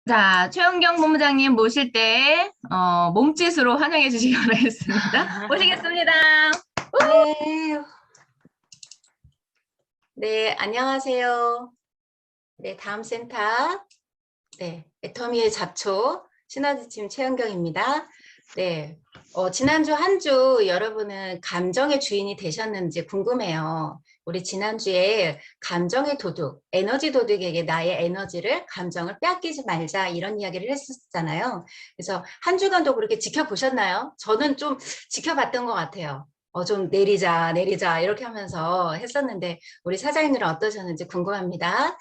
자, 최은경 본부장님 모실 때, 몸짓으로 환영해 주시기 바라겠습니다. 모시겠습니다. 네, 네, 안녕하세요. 네, 다음 센터, 네, 애터미의 잡초, 시너지팀 최은경입니다. 네, 지난주 한 주 여러분은 감정의 주인이 되셨는지 궁금해요. 우리 지난주에 감정의 도둑, 에너지 도둑에게 나의 에너지를, 감정을 빼앗기지 말자 이런 이야기를 했었잖아요. 그래서 한 주간도 그렇게 지켜보셨나요? 저는 좀 지켜봤던 것 같아요. 좀 내리자, 내리자 이렇게 하면서 했었는데 우리 사장님들은 어떠셨는지 궁금합니다.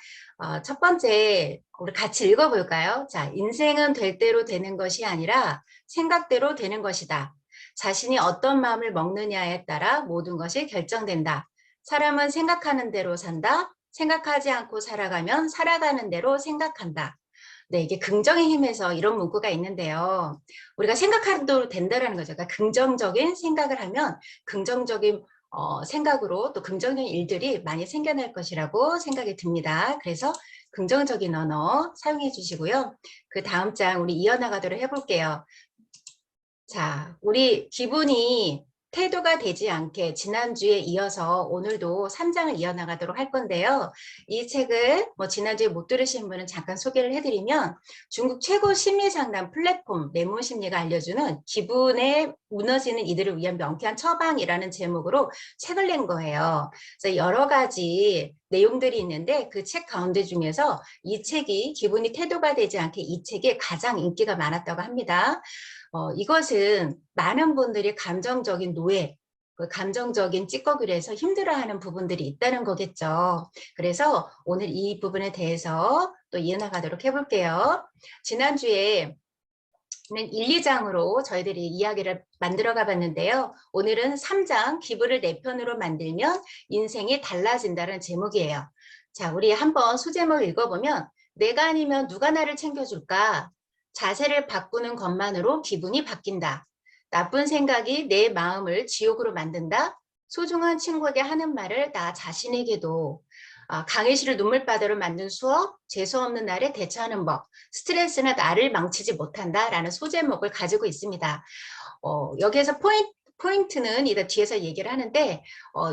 첫 번째, 우리 같이 읽어볼까요? 자, 인생은 될 대로 되는 것이 아니라 생각대로 되는 것이다. 자신이 어떤 마음을 먹느냐에 따라 모든 것이 결정된다. 사람은 생각하는 대로 산다. 생각하지 않고 살아가면 살아가는 대로 생각한다. 네, 이게 긍정의 힘에서 이런 문구가 있는데요. 우리가 생각하는 대로 된다라는 거죠. 그러니까 긍정적인 생각을 하면 긍정적인 생각으로 또 긍정적인 일들이 많이 생겨날 것이라고 생각이 듭니다. 그래서 긍정적인 언어 사용해 주시고요. 그 다음 장 우리 이어나가도록 해볼게요. 자, 우리 기분이 태도가 되지 않게 지난주에 이어서 오늘도 3장을 이어나가도록 할 건데요. 이 책을 지난주에 못 들으신 분은 잠깐 소개를 해드리면 중국 최고 심리상담 플랫폼 레몬심리가 알려주는 기분에 무너지는 이들을 위한 명쾌한 처방이라는 제목으로 책을 낸 거예요. 그래서 여러 가지 내용들이 있는데 그 책 가운데 중에서 이 책이 기분이 태도가 되지 않게 이 책이 가장 인기가 많았다고 합니다. 이것은 많은 분들이 감정적인 노예, 그 감정적인 찌꺼기로 해서 힘들어하는 부분들이 있다는 거겠죠. 그래서 오늘 이 부분에 대해서 또 이어나가도록 해볼게요. 지난주에 는 1, 2장으로 저희들이 이야기를 만들어 가봤는데요. 오늘은 3장 기분을 내 편으로 만들면 인생이 달라진다는 제목이에요. 자, 우리 한번 소제목을 읽어보면 내가 아니면 누가 나를 챙겨줄까? 자세를 바꾸는 것만으로 기분이 바뀐다. 나쁜 생각이 내 마음을 지옥으로 만든다. 소중한 친구에게 하는 말을 나 자신에게도. 강의실을 눈물바다로 만든 수업, 재수없는 날에 대처하는 법, 스트레스는 나를 망치지 못한다라는 소제목을 가지고 있습니다. 여기에서 포인트는 이따 뒤에서 얘기를 하는데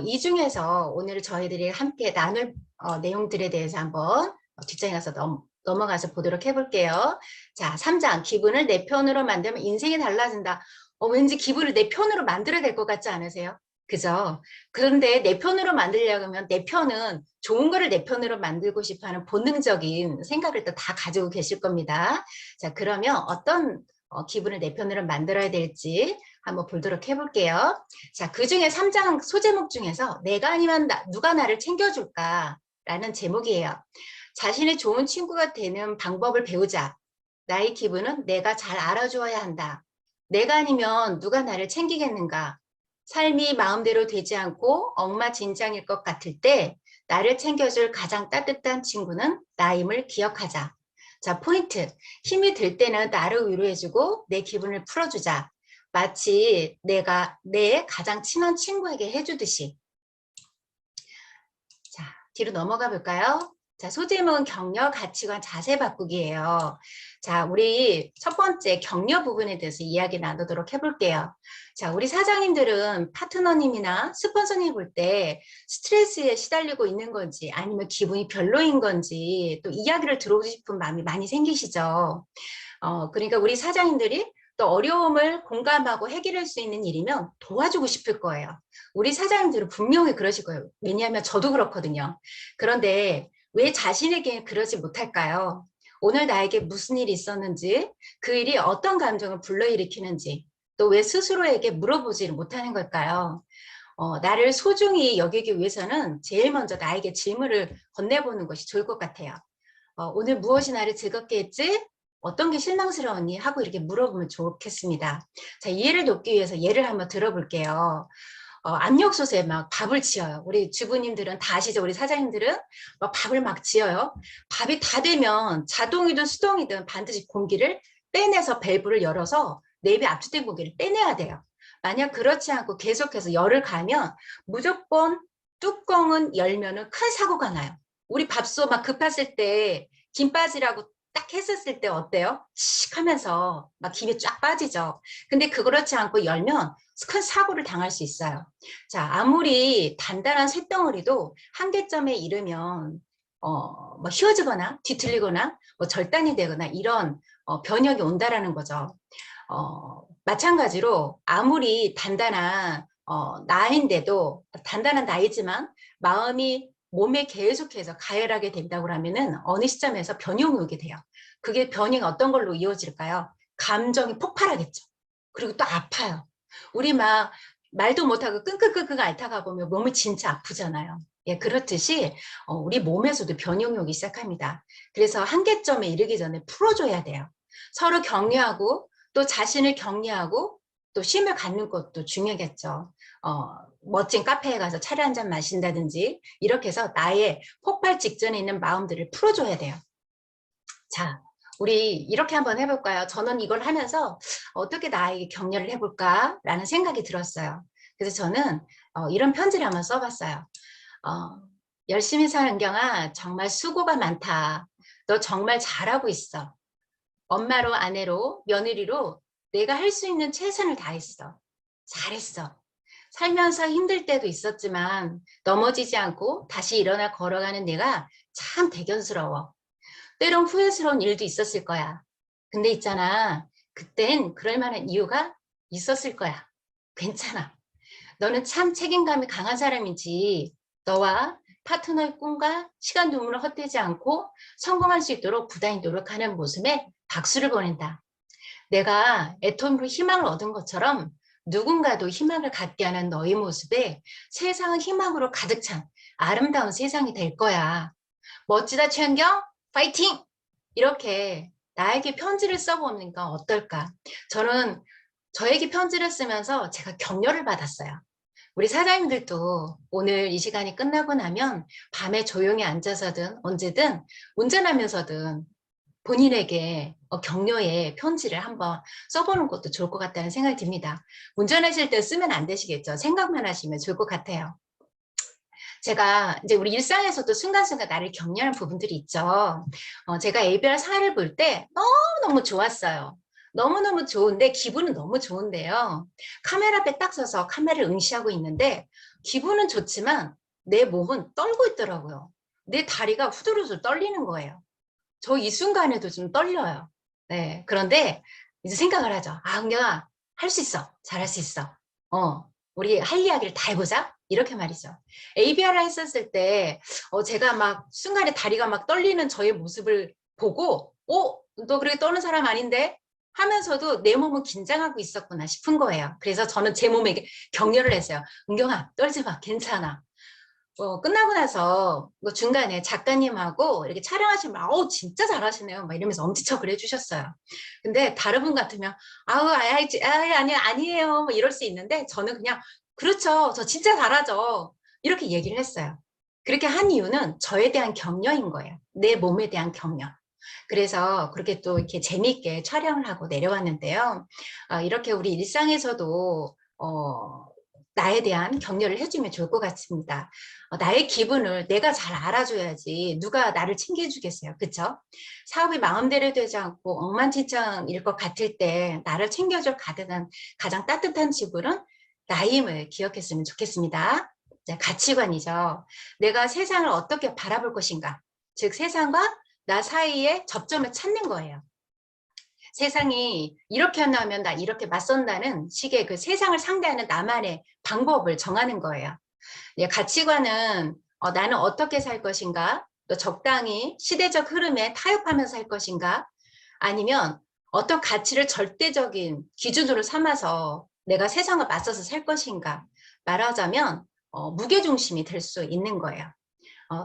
이 중에서 오늘 저희들이 함께 나눌 내용들에 대해서 한번 뒷장에 가서 넘어가서 보도록 해볼게요. 자, 3장 기분을 내 편으로 만들면 인생이 달라진다. 왠지 기분을 내 편으로 만들어야 될 것 같지 않으세요? 그죠? 그런데 내 편으로 만들려면 내 편은 좋은 거를 내 편으로 만들고 싶어 하는 본능적인 생각을 또 다 가지고 계실 겁니다. 자, 그러면 어떤 기분을 내 편으로 만들어야 될지 한번 보도록 해볼게요. 자, 그 중에 3장 소제목 중에서 내가 아니면 누가 나를 챙겨줄까? 라는 제목이에요. 자신의 좋은 친구가 되는 방법을 배우자. 나의 기분은 내가 잘 알아주어야 한다. 내가 아니면 누가 나를 챙기겠는가? 삶이 마음대로 되지 않고 엉망진창일 것 같을 때 나를 챙겨줄 가장 따뜻한 친구는 나임을 기억하자. 자, 포인트. 힘이 들 때는 나를 위로해주고 내 기분을 풀어주자. 마치 내가 내 가장 친한 친구에게 해주듯이. 자, 뒤로 넘어가 볼까요? 자, 소제목은 격려, 가치관, 자세 바꾸기예요. 자, 우리 첫 번째 격려 부분에 대해서 이야기 나누도록 해볼게요. 자, 우리 사장님들은 파트너님이나 스폰서님 볼 때 스트레스에 시달리고 있는 건지 아니면 기분이 별로인 건지 또 이야기를 들어보고 싶은 마음이 많이 생기시죠. 그러니까 우리 사장님들이 또 어려움을 공감하고 해결할 수 있는 일이면 도와주고 싶을 거예요. 우리 사장님들은 분명히 그러실 거예요. 왜냐하면 저도 그렇거든요. 그런데 왜 자신에게 그러지 못할까요? 오늘 나에게 무슨 일이 있었는지, 그 일이 어떤 감정을 불러일으키는지, 또 왜 스스로에게 물어보지를 못하는 걸까요? 나를 소중히 여기기 위해서는 제일 먼저 나에게 질문을 건네보는 것이 좋을 것 같아요. 오늘 무엇이 나를 즐겁게 했지? 어떤 게 실망스러웠니? 하고 이렇게 물어보면 좋겠습니다. 자, 이해를 돕기 위해서 예를 한번 들어볼게요. 압력솥에 막 밥을 지어요. 우리 주부님들은 다 아시죠? 우리 사장님들은 막 밥을 막 지어요. 밥이 다 되면 자동이든 수동이든 반드시 공기를 빼내서 밸브를 열어서 내부에 압축된 공기를 빼내야 돼요. 만약 그렇지 않고 계속해서 열을 가면 무조건 뚜껑은 열면은 큰 사고가 나요. 우리 밥솥 막 급했을 때 김 빠지라고 딱 했었을 때 어때요? 씩 하면서 막 김이 쫙 빠지죠. 근데 그렇지 않고 열면 큰 사고를 당할 수 있어요. 자, 아무리 단단한 쇳덩어리도 한계점에 이르면 뭐 휘어지거나 뒤틀리거나 뭐 절단이 되거나 이런 변형이 온다라는 거죠. 마찬가지로 아무리 단단한 나이인데도 단단한 나이지만 마음이 몸에 계속해서 가열하게 된다고 하면은 어느 시점에서 변형이 오게 돼요. 그게 변형이 어떤 걸로 이루어질까요? 감정이 폭발하겠죠. 그리고 또 아파요. 우리 막 말도 못하고 끙끙끙끙 앓다가 보면 몸이 진짜 아프잖아요. 예, 그렇듯이 우리 몸에서도 변형이 오기 시작합니다. 그래서 한계점에 이르기 전에 풀어줘야 돼요. 서로 격려하고 또 자신을 격려하고 또 쉼을 갖는 것도 중요하겠죠. 멋진 카페에 가서 차를 한 잔 마신다든지 이렇게 해서 나의 폭발 직전에 있는 마음들을 풀어줘야 돼요. 자, 우리 이렇게 한번 해볼까요? 저는 이걸 하면서 어떻게 나에게 격려를 해볼까라는 생각이 들었어요. 그래서 저는 이런 편지를 한번 써봤어요. 열심히 사는 경아 정말 수고가 많다. 너 정말 잘하고 있어. 엄마로 아내로 며느리로 내가 할 수 있는 최선을 다했어. 잘했어. 살면서 힘들 때도 있었지만 넘어지지 않고 다시 일어나 걸어가는 내가 참 대견스러워. 때론 후회스러운 일도 있었을 거야. 근데 있잖아. 그땐 그럴 만한 이유가 있었을 거야. 괜찮아. 너는 참 책임감이 강한 사람이지. 너와 파트너의 꿈과 시간 두문을 헛되지 않고 성공할 수 있도록 부단히 노력하는 모습에 박수를 보낸다. 내가 애톰으로 희망을 얻은 것처럼 누군가도 희망을 갖게 하는 너의 모습에 세상은 희망으로 가득 찬 아름다운 세상이 될 거야. 멋지다 최은경, 파이팅! 이렇게 나에게 편지를 써보니까 어떨까? 저는 저에게 편지를 쓰면서 제가 격려를 받았어요. 우리 사장님들도 오늘 이 시간이 끝나고 나면 밤에 조용히 앉아서든 언제든 운전하면서든 본인에게 격려의 편지를 한번 써보는 것도 좋을 것 같다는 생각이 듭니다. 운전하실 때 쓰면 안 되시겠죠? 생각만 하시면 좋을 것 같아요. 제가 이제 우리 일상에서도 순간순간 나를 격려하는 부분들이 있죠. 제가 ABR 사를 볼 때 너무너무 좋았어요. 너무너무 좋은데 기분은 너무 좋은데요. 카메라 앞에 딱 서서 카메라를 응시하고 있는데 기분은 좋지만 내 몸은 떨고 있더라고요. 내 다리가 후들후들 떨리는 거예요. 저 이 순간에도 좀 떨려요. 네, 그런데 이제 생각을 하죠. 아, 은경아, 할 수 있어. 잘할 수 있어. 우리 할 이야기를 다 해보자. 이렇게 말이죠. ABR 했었을 때, 제가 막 순간에 다리가 막 떨리는 저의 모습을 보고, 너 그렇게 떠는 사람 아닌데? 하면서도 내 몸은 긴장하고 있었구나 싶은 거예요. 그래서 저는 제 몸에게 격려를 했어요. 은경아, 떨지 마. 괜찮아. 끝나고 나서 중간에 작가님하고 이렇게 촬영하시면 아우 진짜 잘하시네요 막 이러면서 엄지척을 해주셨어요. 근데 다른 분 같으면 아우 아니에요 뭐 이럴 수 있는데 저는 그냥 그렇죠 저 진짜 잘하죠 이렇게 얘기를 했어요. 그렇게 한 이유는 저에 대한 격려인 거예요. 내 몸에 대한 격려. 그래서 그렇게 또 이렇게 재미있게 촬영을 하고 내려왔는데요. 이렇게 우리 일상에서도 나에 대한 격려를 해주면 좋을 것 같습니다. 나의 기분을 내가 잘 알아줘야지 누가 나를 챙겨주겠어요. 그렇죠? 사업이 마음대로 되지 않고 엉망진창일 것 같을 때 나를 챙겨줄 가장 따뜻한 지불은 나임을 기억했으면 좋겠습니다. 가치관이죠. 내가 세상을 어떻게 바라볼 것인가. 즉 세상과 나 사이에 접점을 찾는 거예요. 세상이 이렇게 한다면 나 이렇게 맞선다는 식의 그 세상을 상대하는 나만의 방법을 정하는 거예요. 가치관은 나는 어떻게 살 것인가? 또 적당히 시대적 흐름에 타협하면서 살 것인가? 아니면 어떤 가치를 절대적인 기준으로 삼아서 내가 세상을 맞서서 살 것인가? 말하자면 무게중심이 될 수 있는 거예요.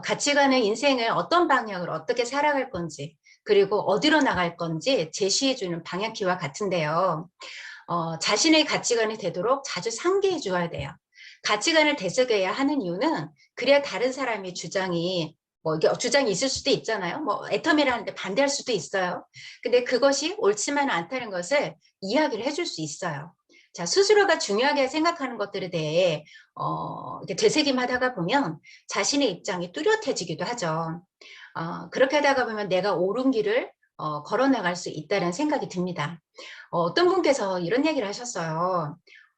가치관은 인생을 어떤 방향으로 어떻게 살아갈 건지 그리고 어디로 나갈 건지 제시해주는 방향키와 같은데요. 자신의 가치관이 되도록 자주 상기해 주어야 돼요. 가치관을 되새겨야 하는 이유는 그래야 다른 사람의 주장이 주장이 있을 수도 있잖아요. 애터미라는데 반대할 수도 있어요. 근데 그것이 옳지만은 않다는 것을 이야기를 해줄 수 있어요. 자, 스스로가 중요하게 생각하는 것들에 대해 이렇게 되새김하다가 보면 자신의 입장이 뚜렷해지기도 하죠. 그렇게 하다가 보면 내가 옳은 길을 걸어나갈 수 있다는 생각이 듭니다. 어떤 분께서 이런 얘기를 하셨어요.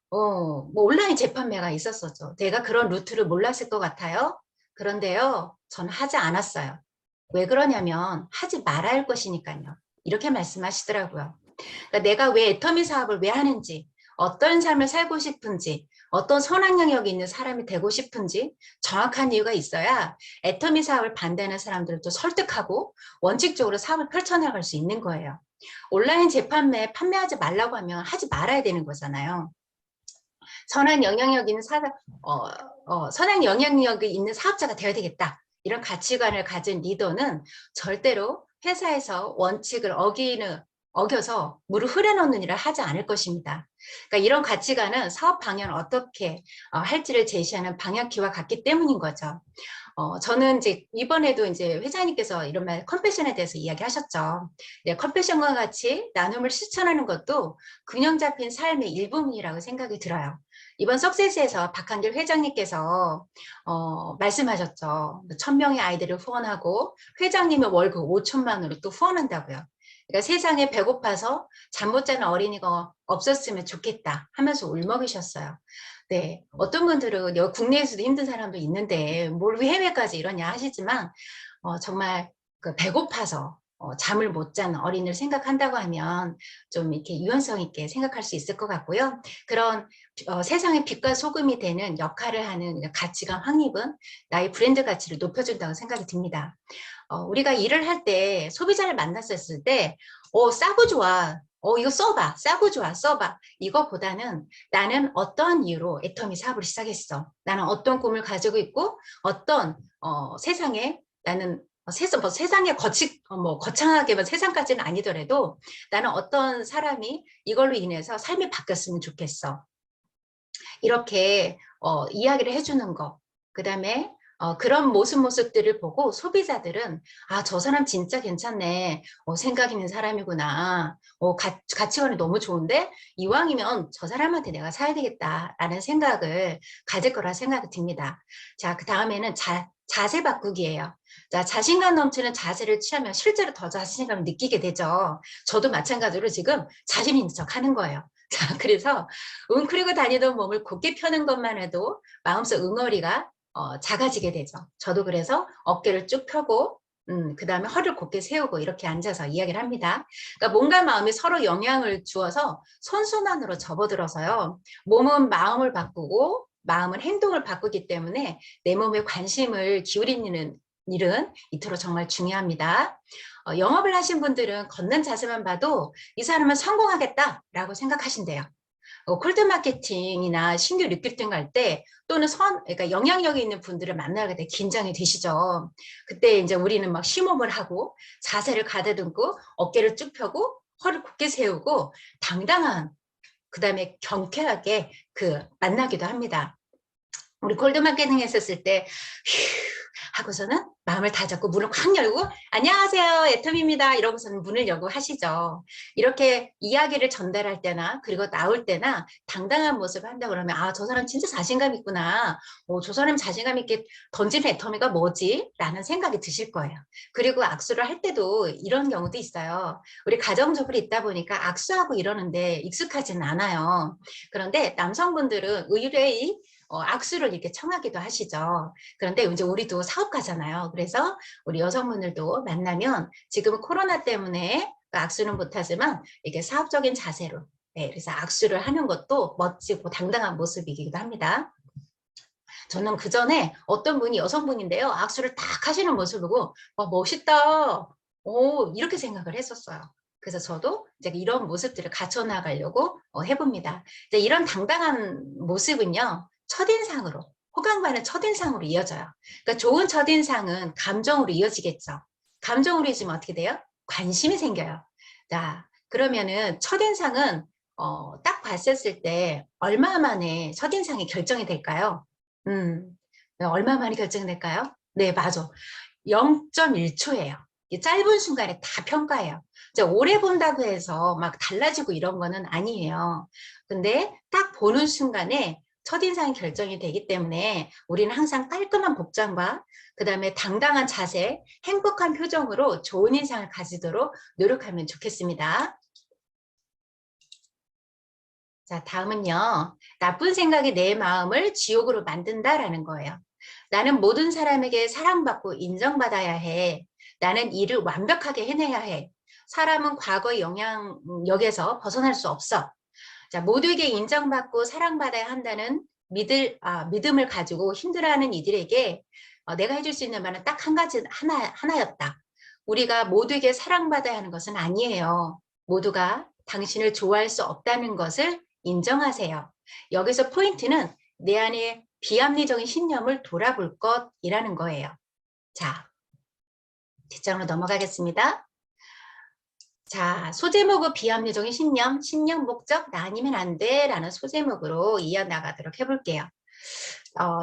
뭐 온라인 재판매가 있었었죠. 내가 그런 루트를 몰랐을 것 같아요. 그런데요, 저는 하지 않았어요. 왜 그러냐면 하지 말아야 할 것이니까요. 이렇게 말씀하시더라고요. 그러니까 내가 왜 애터미 사업을 왜 하는지, 어떤 삶을 살고 싶은지, 어떤 선악 영역이 있는 사람이 되고 싶은지 정확한 이유가 있어야 애터미 사업을 반대하는 사람들도 설득하고 원칙적으로 사업을 펼쳐나갈 수 있는 거예요. 온라인 재판매 판매하지 말라고 하면 하지 말아야 되는 거잖아요. 선한 영향력 있는 선한 영향력이 있는 사업자가 되어야 되겠다. 이런 가치관을 가진 리더는 절대로 회사에서 원칙을 어겨서 물을 흐려놓는 일을 하지 않을 것입니다. 그러니까 이런 가치관은 사업 방향을 어떻게 할지를 제시하는 방향키와 같기 때문인 거죠. 저는 이제 이번에도 이제 회장님께서 이런 말 컴패션에 대해서 이야기하셨죠. 네, 컴패션과 같이 나눔을 실천하는 것도 균형 잡힌 삶의 일부분이라고 생각이 들어요. 이번 석세스에서 박한길 회장님께서 말씀하셨죠. 1,000명의 아이들을 후원하고 회장님의 월급 5천만 원으로 또 후원한다고요. 그러니까 세상에 배고파서 잠 못 자는 어린이가 없었으면 좋겠다 하면서 울먹이셨어요. 네, 어떤 분들은 여기 국내에서도 힘든 사람도 있는데 뭘 해외까지 이러냐 하시지만 정말 그 배고파서 잠을 못 자는 어린이를 생각한다고 하면 좀 이렇게 유연성 있게 생각할 수 있을 것 같고요. 그런 세상의 빛과 소금이 되는 역할을 하는 가치관 확립은 나의 브랜드 가치를 높여준다고 생각이 듭니다. 우리가 일을 할 때 소비자를 만났었을 때 싸고 좋아. 이거 써봐. 싸고 좋아. 써봐. 이거보다는 나는 어떠한 이유로 애터미 사업을 시작했어. 나는 어떤 꿈을 가지고 있고 어떤 세상에 나는 세상에 거창하게만 세상까지는 아니더라도 나는 어떤 사람이 이걸로 인해서 삶이 바뀌었으면 좋겠어. 이렇게 이야기를 해주는 거. 그 다음에 그런 모습들을 보고 소비자들은 저 사람 진짜 괜찮네. 생각 있는 사람이구나. 가치관이 너무 좋은데 이왕이면 저 사람한테 내가 사야 되겠다라는 생각을 가질 거라 생각이 듭니다. 자, 그 다음에는 자세 바꾸기예요. 자, 자신감 넘치는 자세를 취하면 실제로 더 자신감을 느끼게 되죠. 저도 마찬가지로 지금 자신 있는 척 하는 거예요. 자, 그래서 웅크리고 다니던 몸을 곧게 펴는 것만 해도 마음속 응어리가 작아지게 되죠. 저도 그래서 어깨를 쭉 펴고 그 다음에 허리를 곧게 세우고 이렇게 앉아서 이야기를 합니다. 그러니까 몸과 마음이 서로 영향을 주어서 선순환으로 접어들어서요. 몸은 마음을 바꾸고 마음은 행동을 바꾸기 때문에 내 몸에 관심을 기울이는 일은 이토록 정말 중요합니다. 영업을 하신 분들은 걷는 자세만 봐도 이 사람은 성공하겠다라고 생각하신대요. 콜드 마케팅이나 신규 리크루팅 갈 때 또는 그러니까 영향력이 있는 분들을 만나게 돼 긴장이 되시죠. 그때 이제 우리는 막 심호흡을 하고 자세를 가다듬고 어깨를 쭉 펴고 허리를 곧게 세우고 당당한 그다음에 경쾌하게 만나기도 합니다. 우리 콜드 마케팅 했었을 때 하고서는 마음을 다잡고 문을 확 열고 안녕하세요 애텀입니다 이러고서는 문을 열고 하시죠. 이렇게 이야기를 전달할 때나 그리고 나올 때나 당당한 모습을 한다 그러면 저 사람 진짜 자신감 있구나. 저 사람 자신감 있게 던지는 애터미가 뭐지? 라는 생각이 드실 거예요. 그리고 악수를 할 때도 이런 경우도 있어요. 우리 가정적으로 있다 보니까 악수하고 이러는데 익숙하지는 않아요. 그런데 남성분들은 의뢰의 악수를 이렇게 청하기도 하시죠. 그런데 이제 우리도 사업가잖아요. 그래서 우리 여성분들도 만나면 지금 코로나 때문에 악수는 못하지만 이게 사업적인 자세로 그래서 악수를 하는 것도 멋지고 당당한 모습이기도 합니다. 저는 그 전에 어떤 분이 여성분인데요. 악수를 딱 하시는 모습을 보고 멋있다. 이렇게 생각을 했었어요. 그래서 저도 이제 이런 모습들을 갖춰 나가려고 해봅니다. 이제 이런 당당한 모습은요. 첫인상으로 호감과는 첫인상으로 이어져요. 그러니까 좋은 첫인상은 감정으로 이어지겠죠. 감정으로 이어지면 어떻게 돼요? 관심이 생겨요. 자, 그러면은 첫인상은 딱 봤었을 때 얼마 만에 첫인상이 결정이 될까요? 얼마 만에 결정이 될까요? 네, 맞아. 0.1초예요. 짧은 순간에 다 평가해요. 오래 본다고 해서 막 달라지고 이런 거는 아니에요. 근데 딱 보는 순간에 첫인상이 결정이 되기 때문에 우리는 항상 깔끔한 복장과 그 다음에 당당한 자세, 행복한 표정으로 좋은 인상을 가지도록 노력하면 좋겠습니다. 자, 다음은요. 나쁜 생각이 내 마음을 지옥으로 만든다라는 거예요. 나는 모든 사람에게 사랑받고 인정받아야 해. 나는 일을 완벽하게 해내야 해. 사람은 과거의 영향력에서 벗어날 수 없어. 자, 모두에게 인정받고 사랑받아야 한다는 믿음을 가지고 힘들어하는 이들에게 내가 해줄 수 있는 말은 딱 한 가지, 하나였다. 우리가 모두에게 사랑받아야 하는 것은 아니에요. 모두가 당신을 좋아할 수 없다는 것을 인정하세요. 여기서 포인트는 내 안에 비합리적인 신념을 돌아볼 것이라는 거예요. 자, 뒷장으로 넘어가겠습니다. 자, 소제목은 비합리적인 신념 목적, 나 아니면 안 돼 라는 소제목으로 이어나가도록 해볼게요.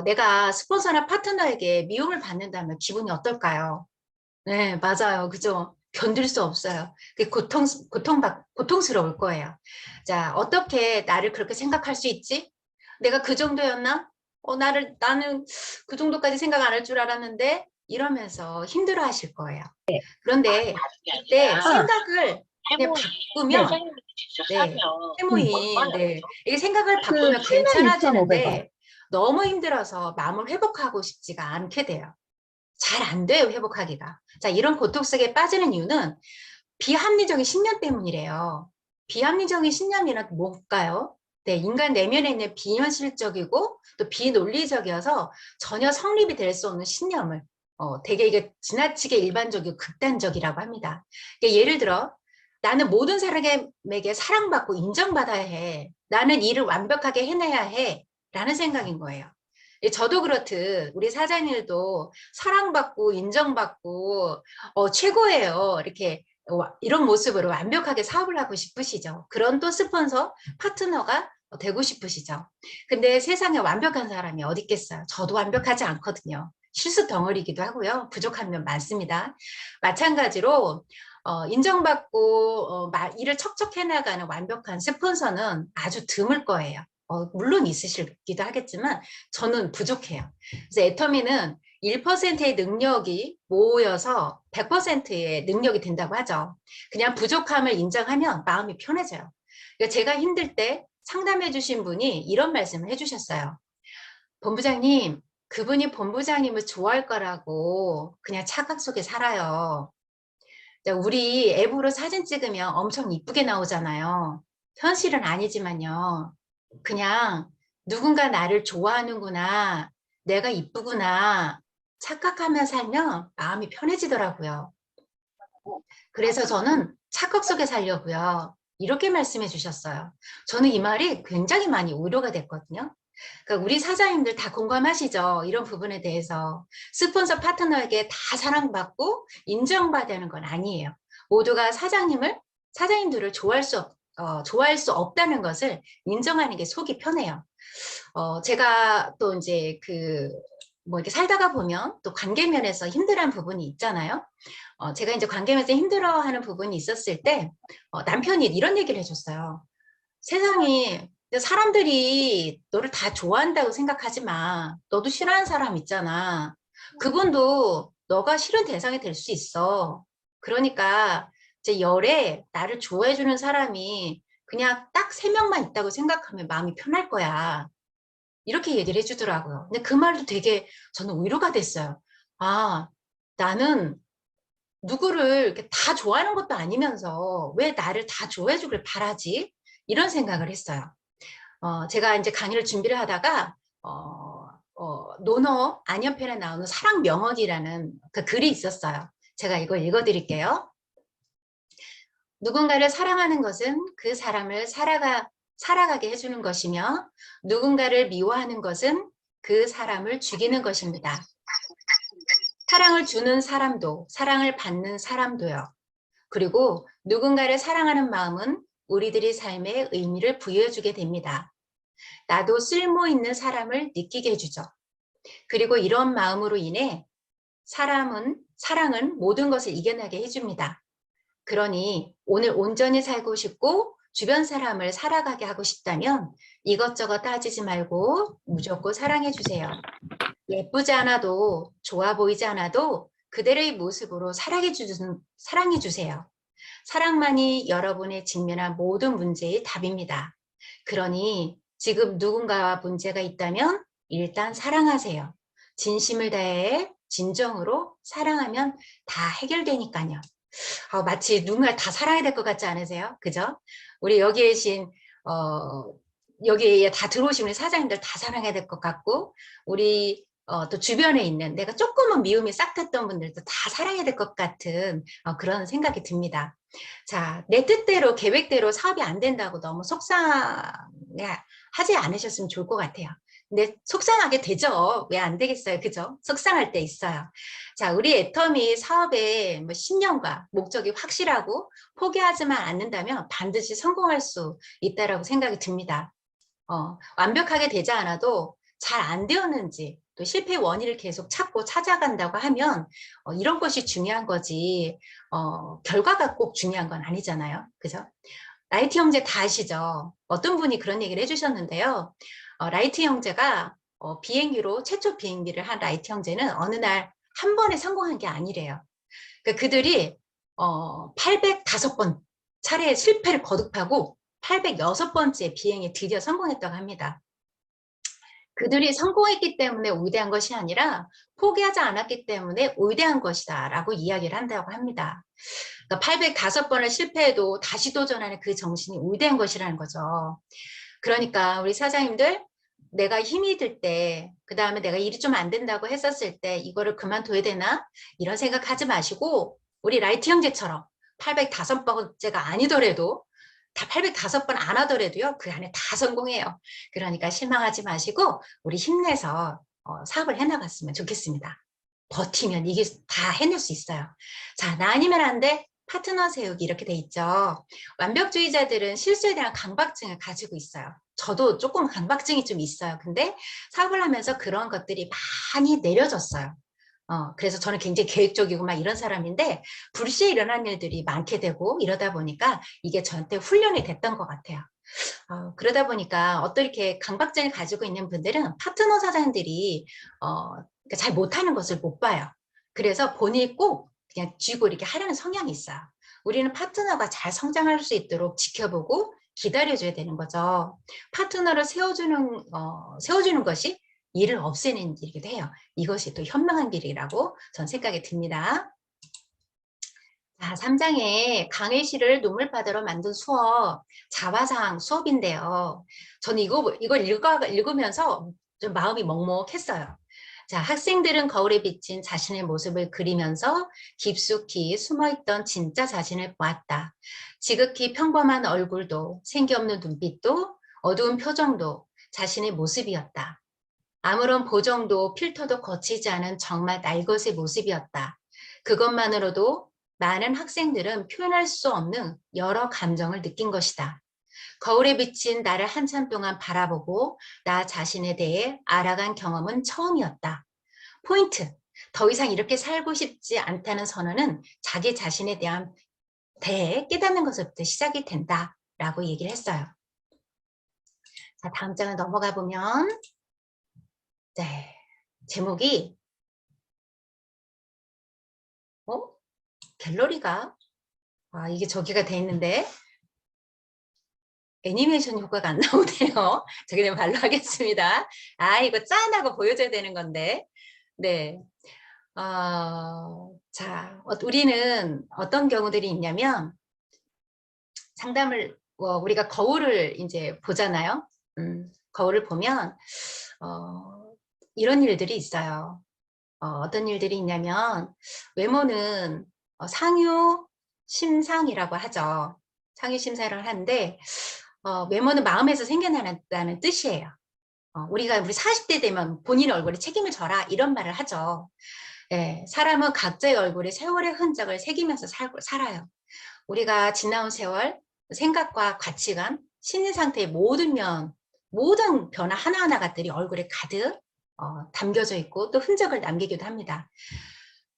내가 스폰서나 파트너에게 미움을 받는다면 기분이 어떨까요? 네, 맞아요. 그죠? 견딜 수 없어요. 고통스러울 거예요. 자, 어떻게 나를 그렇게 생각할 수 있지? 내가 그 정도였나? 나는 그 정도까지 생각 안 할 줄 알았는데 이러면서 힘들어 하실 거예요. 그런데 그때 생각을 그냥 바꾸면 네, 세모임, 네. 이게 생각을 바꾸면 괜찮아지는데 너무 힘들어서 마음을 회복하고 싶지가 않게 돼요. 잘 안 돼요, 회복하기가. 자, 이런 고통 속에 빠지는 이유는 비합리적인 신념 때문이래요. 비합리적인 신념이란 뭘까요? 네, 인간 내면에 있는 비현실적이고 또 비논리적이어서 전혀 성립이 될 수 없는 신념을 되게 이게 지나치게 일반적이고 극단적이라고 합니다. 예를 들어 나는 모든 사람에게 사랑받고 인정받아야 해. 나는 일을 완벽하게 해내야 해. 라는 생각인 거예요. 저도 그렇듯 우리 사장님도 사랑받고 인정받고 최고예요. 이렇게 이런 모습으로 완벽하게 사업을 하고 싶으시죠. 그런 또 스폰서, 파트너가 되고 싶으시죠. 근데 세상에 완벽한 사람이 어디 있겠어요. 저도 완벽하지 않거든요. 실수 덩어리이기도 하고요. 부족한 면 많습니다. 마찬가지로 인정받고 일을 척척 해나가는 완벽한 스폰서는 아주 드물 거예요. 물론 있으시기도 하겠지만 저는 부족해요. 그래서 애터미는 1%의 능력이 모여서 100%의 능력이 된다고 하죠. 그냥 부족함을 인정하면 마음이 편해져요. 그러니까 제가 힘들 때 상담해 주신 분이 이런 말씀을 해주셨어요. 본부장님, 그분이 본부장님을 좋아할 거라고 그냥 착각 속에 살아요. 우리 앱으로 사진 찍으면 엄청 이쁘게 나오잖아요. 현실은 아니지만요. 그냥 누군가 나를 좋아하는구나, 내가 이쁘구나 착각하며 살면 마음이 편해지더라고요. 그래서 저는 착각 속에 살려고요. 이렇게 말씀해 주셨어요. 저는 이 말이 굉장히 많이 위로가 됐거든요. 그러니까 우리 사장님들 다 공감하시죠? 이런 부분에 대해서. 스폰서 파트너에게 다 사랑받고 인정받아야 하는 건 아니에요. 모두가 사장님들을 좋아할 수 없다는 것을 인정하는 게 속이 편해요. 제가 또 이제 이렇게 살다가 보면 또 관계면에서 힘들어하는 부분이 있잖아요. 제가 이제 관계면에서 힘들어하는 부분이 있었을 때 남편이 이런 얘기를 해줬어요. 세상에 사람들이 너를 다 좋아한다고 생각하지 마. 너도 싫어하는 사람 있잖아. 그분도 너가 싫은 대상이 될 수 있어. 그러니까 이제 열에 나를 좋아해주는 사람이 그냥 딱 3명만 있다고 생각하면 마음이 편할 거야. 이렇게 얘기를 해주더라고요. 근데 그 말도 되게 저는 위로가 됐어요. 아, 나는 누구를 이렇게 다 좋아하는 것도 아니면서 왜 나를 다 좋아해주길 바라지? 이런 생각을 했어요. 제가 이제 강의를 준비를 하다가 논어 안연편에 나오는 사랑 명언이라는 그 글이 있었어요. 제가 이걸 읽어드릴게요. 누군가를 사랑하는 것은 그 사람을 살아가게 해주는 것이며 누군가를 미워하는 것은 그 사람을 죽이는 것입니다. 사랑을 주는 사람도 사랑을 받는 사람도요. 그리고 누군가를 사랑하는 마음은 우리들의 삶에 의미를 부여해주게 됩니다. 나도 쓸모 있는 사람을 느끼게 해주죠. 그리고 이런 마음으로 인해 사랑은 모든 것을 이겨내게 해줍니다. 그러니 오늘 온전히 살고 싶고 주변 사람을 살아가게 하고 싶다면 이것저것 따지지 말고 무조건 사랑해 주세요. 예쁘지 않아도 좋아 보이지 않아도 그대의 모습으로 사랑해 주세요. 사랑만이 여러분의 직면한 모든 문제의 답입니다. 그러니 지금 누군가와 문제가 있다면 일단 사랑하세요. 진심을 다해 진정으로 사랑하면 다 해결되니까요. 마치 누군가를 다 사랑해야 될 것 같지 않으세요? 그죠? 우리 여기 계신 여기에 다 들어오신 우리 사장님들 다 사랑해야 될 것 같고 우리 또 주변에 있는 내가 조금은 미움이 싹 텄던 분들도 다 사랑해야 될 것 같은 그런 생각이 듭니다. 자, 내 뜻대로 계획대로 사업이 안 된다고 너무 속상하지 않으셨으면 좋을 것 같아요. 근데 속상하게 되죠. 왜 안 되겠어요? 그죠? 속상할 때 있어요. 자, 우리 애터미 사업의 신념과 목적이 확실하고 포기하지만 않는다면 반드시 성공할 수 있다고 생각이 듭니다. 완벽하게 되지 않아도 잘 안 되었는지 또 실패의 원인을 계속 찾고 찾아간다고 하면 이런 것이 중요한 거지 결과가 꼭 중요한 건 아니잖아요. 그죠? 라이트 형제 다 아시죠? 어떤 분이 그런 얘기를 해주셨는데요. 라이트 형제가 비행기로 최초 비행기를 한 라이트 형제는 어느 날 한 번에 성공한 게 아니래요. 그러니까 그들이 805번 차례의 실패를 거듭하고 806번째 비행에 드디어 성공했다고 합니다. 그들이 성공했기 때문에 위대한 것이 아니라 포기하지 않았기 때문에 위대한 것이다 라고 이야기를 한다고 합니다. 그러니까 805번을 실패해도 다시 도전하는 그 정신이 위대한 것이라는 거죠. 그러니까 우리 사장님들 내가 힘이 들 때, 그 다음에 내가 일이 좀 안 된다고 했었을 때 이거를 그만둬야 되나? 이런 생각하지 마시고 우리 라이트 형제처럼 805번째가 아니더라도 다 805번 안 하더라도요. 그 안에 다 성공해요. 그러니까 실망하지 마시고 우리 힘내서 사업을 해나갔으면 좋겠습니다. 버티면 이게 다 해낼 수 있어요. 자, 나 아니면 안 돼. 파트너 세우기 이렇게 돼 있죠. 완벽주의자들은 실수에 대한 강박증을 가지고 있어요. 저도 조금 강박증이 좀 있어요. 근데 사업을 하면서 그런 것들이 많이 내려졌어요. 그래서 저는 굉장히 계획적이고 막 이런 사람인데 불시에 일어난 일들이 많게 되고 이러다 보니까 이게 저한테 훈련이 됐던 것 같아요. 그러다 보니까 어떤 이렇게 강박증을 가지고 있는 분들은 파트너 사장들이 그러니까 잘 못하는 것을 못 봐요. 그래서 본인이 꼭 그냥 쥐고 이렇게 하려는 성향이 있어요. 우리는 파트너가 잘 성장할 수 있도록 지켜보고 기다려줘야 되는 거죠. 파트너를 세워주는 것이 일을 없애는 일이기도 해요. 이것이 또 현명한 길이라고 전 생각이 듭니다. 자, 3장에 강의실을 눈물바다로 만든 수업, 자화상 수업인데요. 저는 이걸 읽으면서 좀 마음이 먹먹했어요. 자, 학생들은 거울에 비친 자신의 모습을 그리면서 깊숙이 숨어있던 진짜 자신을 보았다. 지극히 평범한 얼굴도, 생기 없는 눈빛도, 어두운 표정도 자신의 모습이었다. 아무런 보정도 필터도 거치지 않은 정말 날것의 모습이었다. 그것만으로도 많은 학생들은 표현할 수 없는 여러 감정을 느낀 것이다. 거울에 비친 나를 한참 동안 바라보고 나 자신에 대해 알아간 경험은 처음이었다. 포인트. 더 이상 이렇게 살고 싶지 않다는 선언은 자기 자신에 대한 깨닫는 것부터 시작이 된다 라고 얘기를 했어요. 자, 다음 장을 넘어가 보면 네, 제목이 갤러리가 이게 저기가 돼 있는데 애니메이션 효과가 안 나오네요. 저 그냥 발로 하겠습니다. 이거 짠하고 보여줘야 되는 건데. 네. 자, 우리는 어떤 경우들이 있냐면 상담을 우리가 거울을 이제 보잖아요. 거울을 보면 이런 일들이 있어요. 어떤 일들이 있냐면 외모는 상유 심상이라고 하죠. 상유 심사를 하는데 외모는 마음에서 생겨난다는 뜻이에요. 우리 40대 되면 본인 얼굴에 책임을 져라 이런 말을 하죠. 예, 사람은 각자의 얼굴에 세월의 흔적을 새기면서 살아요. 우리가 지나온 세월, 생각과 가치관, 심리 상태의 모든 변화 하나하나가들이 얼굴에 가득 담겨져 있고 또 흔적을 남기기도 합니다.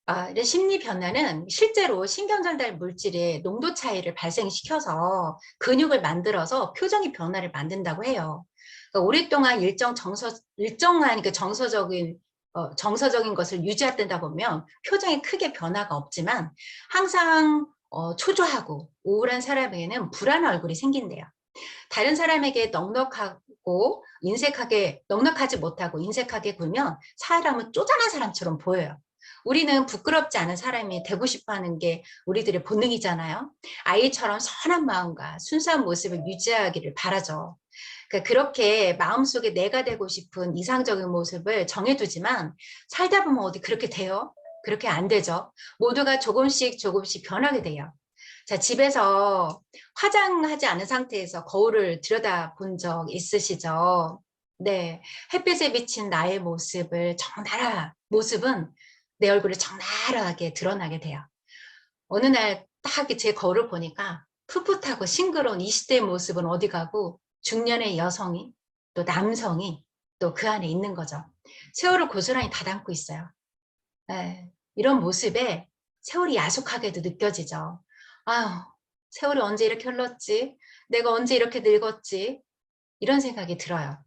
이런 심리 변화는 실제로 신경전달 물질의 농도 차이를 발생시켜서 근육을 만들어서 표정의 변화를 만든다고 해요. 그러니까 오랫동안 일정한 그 정서적인 것을 유지하다 보면 표정에 크게 변화가 없지만 항상 초조하고 우울한 사람에게는 불안한 얼굴이 생긴대요. 다른 사람에게 넉넉하지 못하고 인색하게 굴면 사람은 쪼잔한 사람처럼 보여요. 우리는 부끄럽지 않은 사람이 되고 싶어 하는 게 우리들의 본능이잖아요. 아이처럼 선한 마음과 순수한 모습을 유지하기를 바라죠. 그러니까 그렇게 마음속에 내가 되고 싶은 이상적인 모습을 정해두지만 살다 보면 어디 그렇게 돼요? 그렇게 안 되죠. 모두가 조금씩 변하게 돼요. 자, 집에서 화장하지 않은 상태에서 거울을 들여다본 적 있으시죠? 네. 햇빛에 비친 나의 모습은 내 얼굴에 적나라하게 드러나게 돼요. 어느 날 딱 제 거울을 보니까 풋풋하고 싱그러운 20대의 모습은 어디 가고 중년의 여성이 또 남성이 또 그 안에 있는 거죠. 세월을 고스란히 다 담고 있어요. 네. 이런 모습에 세월이 야속하게도 느껴지죠. 아유, 세월이 언제 이렇게 흘렀지? 내가 언제 이렇게 늙었지? 이런 생각이 들어요.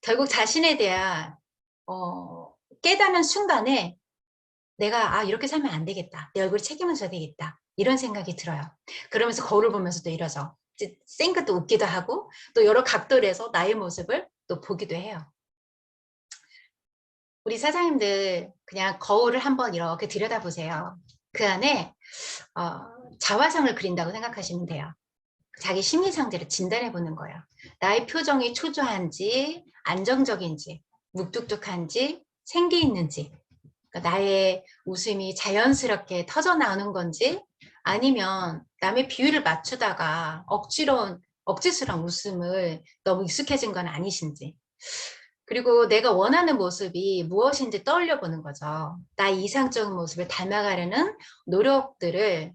결국 자신에 대한 깨닫는 순간에 내가 이렇게 살면 안 되겠다. 내 얼굴 책임을 져야 되겠다. 이런 생각이 들어요. 그러면서 거울을 보면서 또 이러죠. 쌩긋도 웃기도 하고 또 여러 각도에서 나의 모습을 또 보기도 해요. 우리 사장님들 그냥 거울을 한번 이렇게 들여다보세요. 그 안에 자화상을 그린다고 생각하시면 돼요. 자기 심리 상태를 진단해 보는 거예요. 나의 표정이 초조한지 안정적인지 묵뚝뚝한지 생기 있는지, 그러니까 나의 웃음이 자연스럽게 터져 나오는 건지 아니면 남의 비율을 맞추다가 억지스러운 웃음을 너무 익숙해진 건 아니신지, 그리고 내가 원하는 모습이 무엇인지 떠올려 보는 거죠. 나의 이상적인 모습을 닮아가려는 노력들을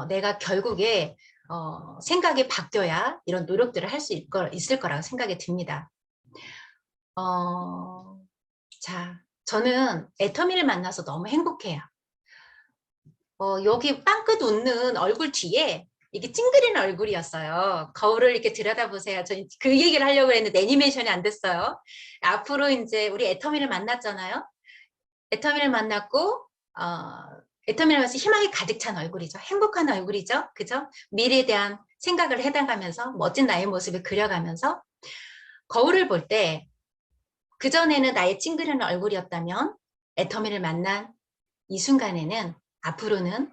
내가 결국에 생각이 바뀌어야 이런 노력들을 할 수 있을 거라고 생각이 듭니다. 자, 저는 애터미를 만나서 너무 행복해요. 여기 빵긋 웃는 얼굴 뒤에 이게 찡그리는 얼굴이었어요. 거울을 이렇게 들여다보세요. 저 그 얘기를 하려고 했는데 애니메이션이 안 됐어요. 앞으로 이제 우리 애터미를 만났잖아요. 애터미를 만났고 애터미를 만나서 희망이 가득 찬 얼굴이죠. 행복한 얼굴이죠. 그죠? 미래에 대한 생각을 해나가면서 멋진 나의 모습을 그려가면서 거울을 볼 때 그전에는 나의 찡그리는 얼굴이었다면 애터미를 만난 이 순간에는 앞으로는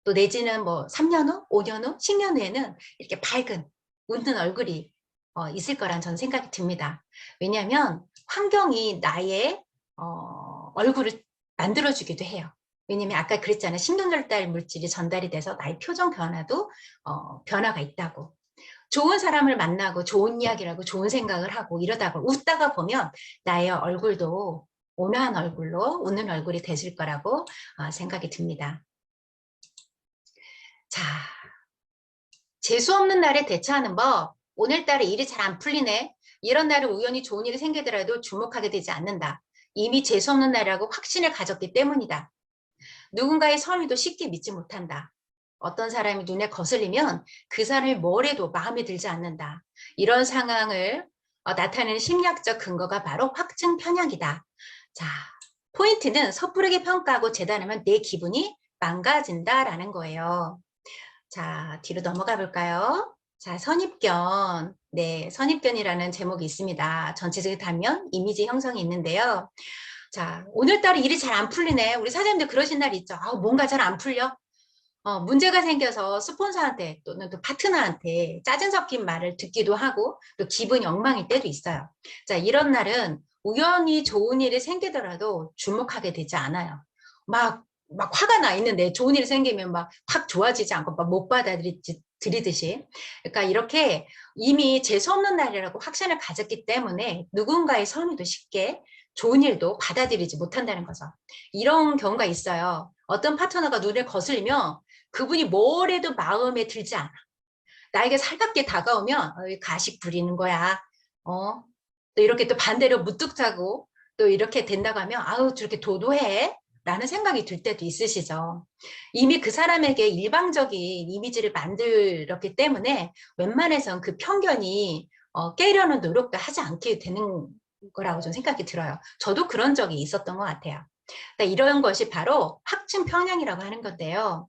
또 내지는 뭐 3년 후, 5년 후, 10년 후에는 이렇게 밝은 웃는 얼굴이 있을 거란 저는 생각이 듭니다. 왜냐하면 환경이 나의 얼굴을 만들어주기도 해요. 왜냐면 아까 그랬잖아요. 신경전달 물질이 전달이 돼서 나의 표정 변화도 변화가 있다고. 좋은 사람을 만나고 좋은 이야기를 하고 좋은 생각을 하고 이러다가 웃다가 보면 나의 얼굴도 온화한 얼굴로 웃는 얼굴이 되실 거라고 생각이 듭니다. 자, 재수 없는 날에 대처하는 법. 오늘따라 일이 잘 안 풀리네. 이런 날에 우연히 좋은 일이 생기더라도 주목하게 되지 않는다. 이미 재수 없는 날이라고 확신을 가졌기 때문이다. 누군가의 선의도 쉽게 믿지 못한다. 어떤 사람이 눈에 거슬리면 그 사람이 뭘 해도 마음에 들지 않는다. 이런 상황을 나타내는 심리학적 근거가 바로 확증 편향이다. 자, 포인트는 섣부르게 평가하고 재단하면 내 기분이 망가진다라는 거예요. 자, 뒤로 넘어가 볼까요? 자, 선입견. 네, 선입견이라는 제목이 있습니다. 전체적인 단면, 이미지 형성이 있는데요. 자, 오늘따라 일이 잘 안 풀리네. 우리 사장님들 그러신 날 있죠. 뭔가 잘 안 풀려. 문제가 생겨서 스폰서한테 또는 또 파트너한테 짜증 섞인 말을 듣기도 하고 또 기분이 엉망일 때도 있어요. 자, 이런 날은 우연히 좋은 일이 생기더라도 주목하게 되지 않아요. 막 화가 나 있는데 좋은 일이 생기면 막 확 좋아지지 않고 막 못 받아들이듯이. 그러니까 이렇게 이미 재수 없는 날이라고 확신을 가졌기 때문에 누군가의 선의도 쉽게 좋은 일도 받아들이지 못한다는 거죠. 이런 경우가 있어요. 어떤 파트너가 눈에 거슬리면 그분이 뭘 해도 마음에 들지 않아. 나에게 살갑게 다가오면 가식 부리는 거야. 또 이렇게 또 반대로 무뚝하고 또 이렇게 된다고 하면 아우 저렇게 도도해. 라는 생각이 들 때도 있으시죠. 이미 그 사람에게 일방적인 이미지를 만들었기 때문에 웬만해선 그 편견이 깨려는 노력도 하지 않게 되는 거라고 좀 생각이 들어요. 저도 그런 적이 있었던 것 같아요. 그러니까 이런 것이 바로 확증 편향이라고 하는 건데요.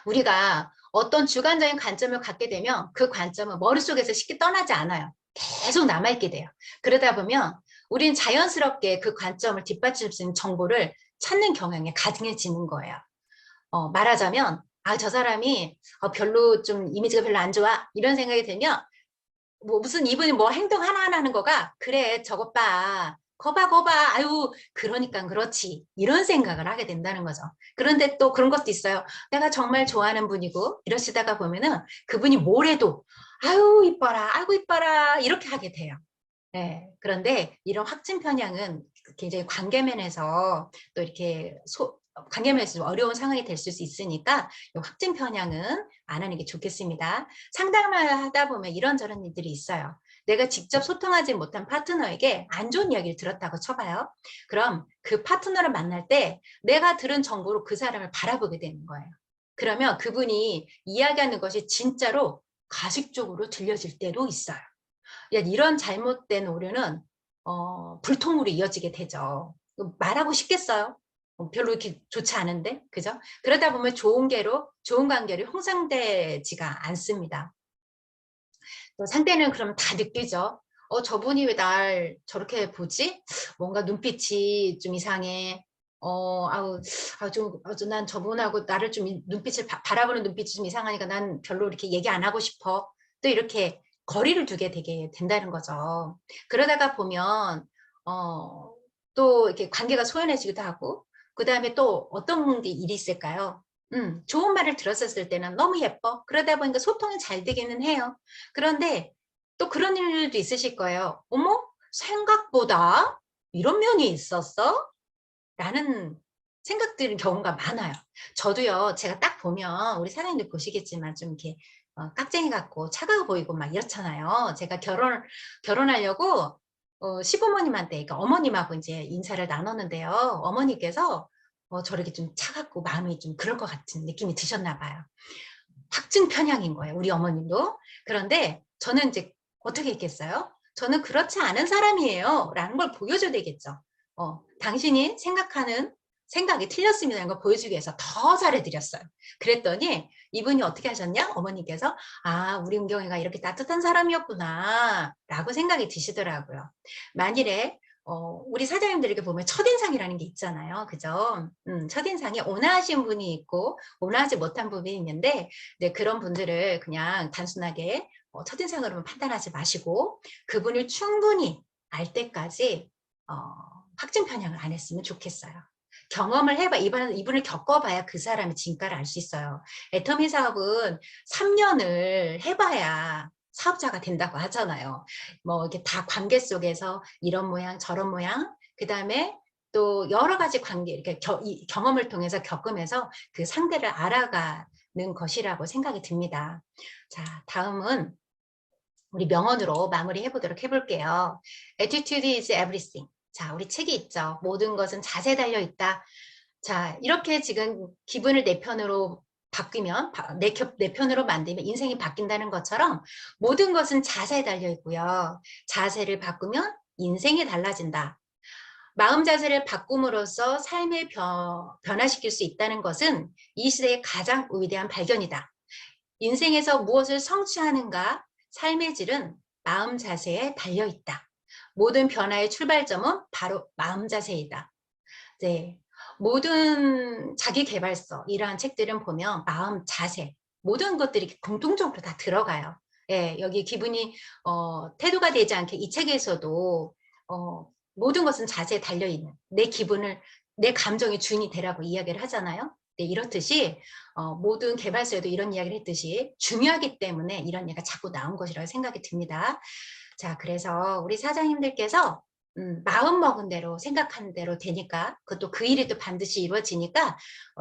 우리가 어떤 주관적인 관점을 갖게 되면 그 관점은 머릿속에서 쉽게 떠나지 않아요. 계속 남아있게 돼요. 그러다 보면 우리는 자연스럽게 그 관점을 뒷받칠 수 있는 정보를 찾는 경향이 강해지는 거예요. 말하자면 저 사람이 별로 좀 이미지가 별로 안 좋아 이런 생각이 들면 뭐 무슨 이분이 뭐 행동 하나하나 하는 거가 그래 저것 봐 거봐 아유 그러니까 그렇지 이런 생각을 하게 된다는 거죠. 그런데 또 그런 것도 있어요. 내가 정말 좋아하는 분이고 이러시다가 보면은 그분이 뭘 해도 아유 이뻐라 아이고 이뻐라 이렇게 하게 돼요. 네, 그런데 이런 확증 편향은 굉장히 관계면에서 또 이렇게 관계면에서 좀 어려운 상황이 될 수 있으니까 이 확증 편향은 안 하는 게 좋겠습니다. 상담을 하다 보면 이런저런 일들이 있어요. 내가 직접 소통하지 못한 파트너에게 안 좋은 이야기를 들었다고 쳐봐요. 그럼 그 파트너를 만날 때 내가 들은 정보로 그 사람을 바라보게 되는 거예요. 그러면 그분이 이야기하는 것이 진짜로 가식적으로 들려질 때도 있어요. 이런 잘못된 오류는 불통으로 이어지게 되죠. 말하고 싶겠어요? 별로 이렇게 좋지 않은데, 그죠? 그러다 보면 좋은 관계로 형성되지가 않습니다. 또 상대는 그럼 다 느끼죠. 저분이 왜 날 저렇게 보지? 뭔가 눈빛이 좀 이상해. 난 저분하고 나를 좀 눈빛을 바라보는 눈빛이 좀 이상하니까 난 별로 이렇게 얘기 안 하고 싶어. 또 이렇게 거리를 두게 되게 된다는 거죠. 그러다가 보면, 또 이렇게 관계가 소연해지기도 하고, 그 다음에 또 어떤 게 일이 있을까요? 좋은 말을 들었었을 때는 너무 예뻐. 그러다 보니까 소통이 잘 되기는 해요. 그런데 또 그런 일도 있으실 거예요. 어머, 생각보다 이런 면이 있었어? 라는 생각 드는 경우가 많아요. 저도요, 제가 딱 보면 우리 사장님들 보시겠지만 좀 이렇게 깍쟁이 같고 차가워 보이고 막 이렇잖아요. 제가 결혼하려고 시부모님한테, 그러니까 어머님하고 이제 인사를 나눴는데요. 어머니께서 저렇게 좀 차갑고 마음이 좀 그럴 것 같은 느낌이 드셨나 봐요. 확증 편향인 거예요. 우리 어머님도. 그런데 저는 이제 어떻게 했겠어요? 저는 그렇지 않은 사람이에요. 라는 걸 보여줘야 되겠죠. 당신이 생각하는 생각이 틀렸습니다. 라는 걸 보여주기 위해서 더 잘해드렸어요. 그랬더니 이분이 어떻게 하셨냐? 어머니께서 우리 은경이가 이렇게 따뜻한 사람이었구나 라고 생각이 드시더라고요. 만일에 우리 사장님들에게 보면 첫인상이라는 게 있잖아요. 그죠? 첫인상이 온화하신 분이 있고 온화하지 못한 부분이 있는데 네, 그런 분들을 그냥 단순하게 첫인상으로만 판단하지 마시고 그분을 충분히 알 때까지 확증 편향을 안 했으면 좋겠어요. 경험을 해봐. 이분을 겪어봐야 그 사람의 진가를 알 수 있어요. 애터미 사업은 3년을 해봐야 사업자가 된다고 하잖아요. 뭐 이렇게 다 관계 속에서 이런 모양 저런 모양 그 다음에 또 여러 가지 관계 이렇게 경험을 통해서 겪으면서 그 상대를 알아가는 것이라고 생각이 듭니다. 자, 다음은 우리 명언으로 마무리 해보도록 해볼게요. Attitude is everything. 자, 우리 책이 있죠. 모든 것은 자세에 달려 있다. 자, 이렇게 지금 기분을 내 편으로 바뀌면 내 편으로 만들면 인생이 바뀐다는 것처럼 모든 것은 자세에 달려 있고요. 자세를 바꾸면 인생이 달라진다. 마음 자세를 바꿈으로써 삶을 변화시킬 수 있다는 것은 이 시대의 가장 위대한 발견이다. 인생에서 무엇을 성취하는가 삶의 질은 마음 자세에 달려 있다. 모든 변화의 출발점은 바로 마음 자세이다. 네. 모든 자기계발서 이러한 책들은 보면 마음 자세 모든 것들이 공통적으로 다 들어가요. 예, 여기 기분이 태도가 되지 않게 이 책에서도 모든 것은 자세에 달려있는 내 기분을 내 감정의 주인이 되라고 이야기를 하잖아요. 네, 이렇듯이 모든 개발서에도 이런 이야기를 했듯이 중요하기 때문에 이런 얘기가 자꾸 나온 것이라고 생각이 듭니다. 자, 그래서 우리 사장님들께서 마음 먹은 대로 생각하는 대로 되니까 그것도 그 일이 또 반드시 이루어지니까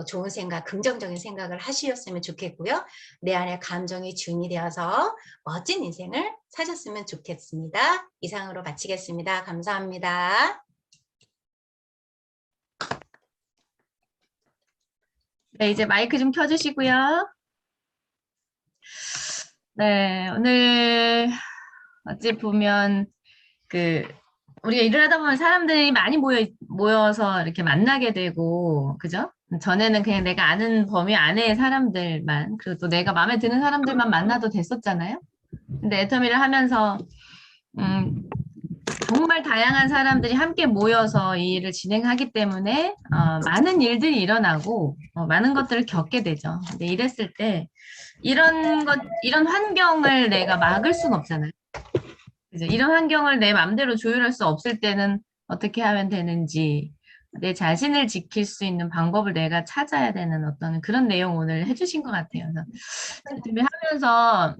좋은 생각, 긍정적인 생각을 하셨으면 좋겠고요. 내 안에 감정이 주인이 되어서 멋진 인생을 사셨으면 좋겠습니다. 이상으로 마치겠습니다. 감사합니다. 네, 이제 마이크 좀 켜주시고요. 네, 오늘 어찌 보면 그 우리가 일을 하다 보면 사람들이 많이 모여서 이렇게 만나게 되고, 그죠? 전에는 그냥 내가 아는 범위 안에의 사람들만, 그리고 또 내가 마음에 드는 사람들만 만나도 됐었잖아요. 근데 애터미를 하면서 음, 정말 다양한 사람들이 함께 모여서 이 일을 진행하기 때문에 많은 일들이 일어나고 많은 것들을 겪게 되죠. 근데 이랬을 때 이런 환경을 내가 막을 수는 없잖아요. 그죠? 이런 환경을 내 마음대로 조율할 수 없을 때는 어떻게 하면 되는지, 내 자신을 지킬 수 있는 방법을 내가 찾아야 되는 어떤 그런 내용 오늘 해주신 것 같아요. 그래서 준비하면서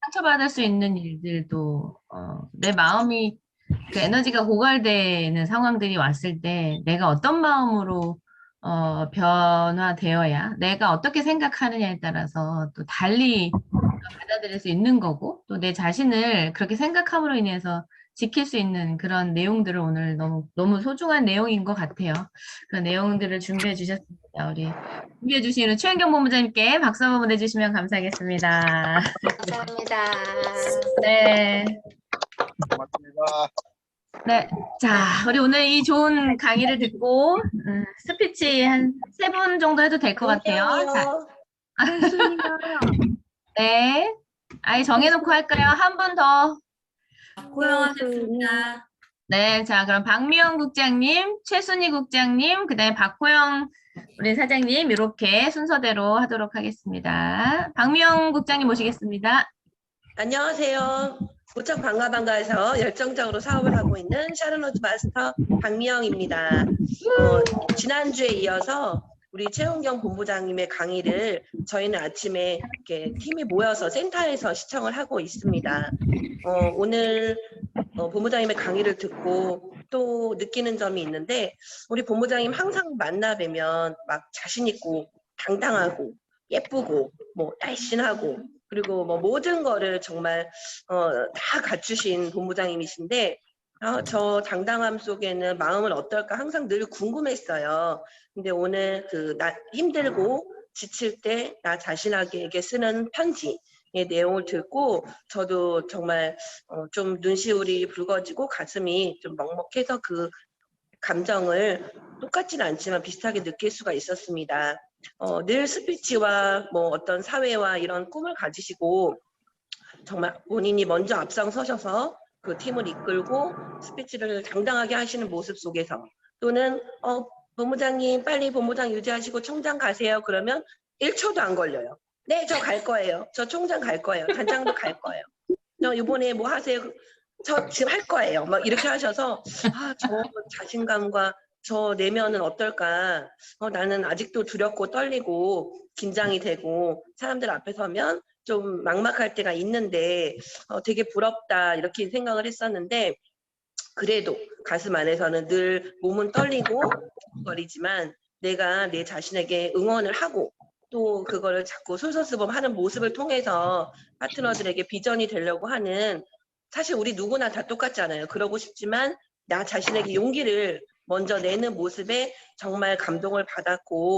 상처받을 수 있는 일들도 내 마음이 그 에너지가 고갈되는 상황들이 왔을 때 내가 어떤 마음으로 변화되어야 내가 어떻게 생각하느냐에 따라서 또 달리 받아들일 수 있는 거고 또 내 자신을 그렇게 생각함으로 인해서 지킬 수 있는 그런 내용들을 오늘 너무 소중한 내용인 것 같아요. 그런 내용들을 준비해 주셨습니다. 우리 준비해 주신 우리 최은경 본부장님께 박수 한번 보내주시면 감사하겠습니다. 감사합니다. 네. 고맙습니다. 네. 자, 우리 오늘 이 좋은 강의를 듣고, 스피치 한 3분 정도 해도 될 것 같아요. 자, 네. 아예 정해놓고 할까요? 한 분 더. 고용하겠습니다. 네. 자, 그럼 박미영 국장님, 최순희 국장님, 그 다음에 박호영 우리 사장님, 이렇게 순서대로 하도록 하겠습니다. 박미영 국장님 모시겠습니다. 안녕하세요. 고척 방가방가에서 열정적으로 사업을 하고 있는 샤르노즈 마스터 박미영입니다. 지난주에 이어서 우리 최은경 본부장님의 강의를 저희는 아침에 이렇게 팀이 모여서 센터에서 시청을 하고 있습니다. 오늘 본부장님의 강의를 듣고 또 느끼는 점이 있는데 우리 본부장님 항상 만나 뵈면 막 자신 있고 당당하고 예쁘고 뭐 날씬하고 그리고 뭐 모든 거를 정말 다 갖추신 본부장님이신데 저 당당함 속에는 마음은 어떨까 항상 늘 궁금했어요. 근데 오늘 힘들고 지칠 때 나 자신에게 쓰는 편지의 내용을 듣고 저도 정말 좀 눈시울이 붉어지고 가슴이 좀 먹먹해서 그 감정을 똑같지는 않지만 비슷하게 느낄 수가 있었습니다. 늘 스피치와 뭐 어떤 사회와 이런 꿈을 가지시고 정말 본인이 먼저 앞장서셔서 그 팀을 이끌고 스피치를 당당하게 하시는 모습 속에서 또는 본부장님 빨리 본부장 유지하시고 총장 가세요. 그러면 1초도 안 걸려요. 네, 저 갈 거예요. 저 총장 갈 거예요. 단장도 갈 거예요. 저 이번에 뭐 하세요? 저 지금 할 거예요. 막 이렇게 하셔서 저 자신감과 저 내면은 어떨까? 나는 아직도 두렵고 떨리고 긴장이 되고 사람들 앞에 서면 좀 막막할 때가 있는데 되게 부럽다 이렇게 생각을 했었는데 그래도 가슴 안에서는 늘 몸은 떨리고 거리지만 내가 내 자신에게 응원을 하고 또 그거를 자꾸 솔선수범하는 모습을 통해서 파트너들에게 비전이 되려고 하는 사실 우리 누구나 다 똑같잖아요. 그러고 싶지만 나 자신에게 용기를 먼저 내는 모습에 정말 감동을 받았고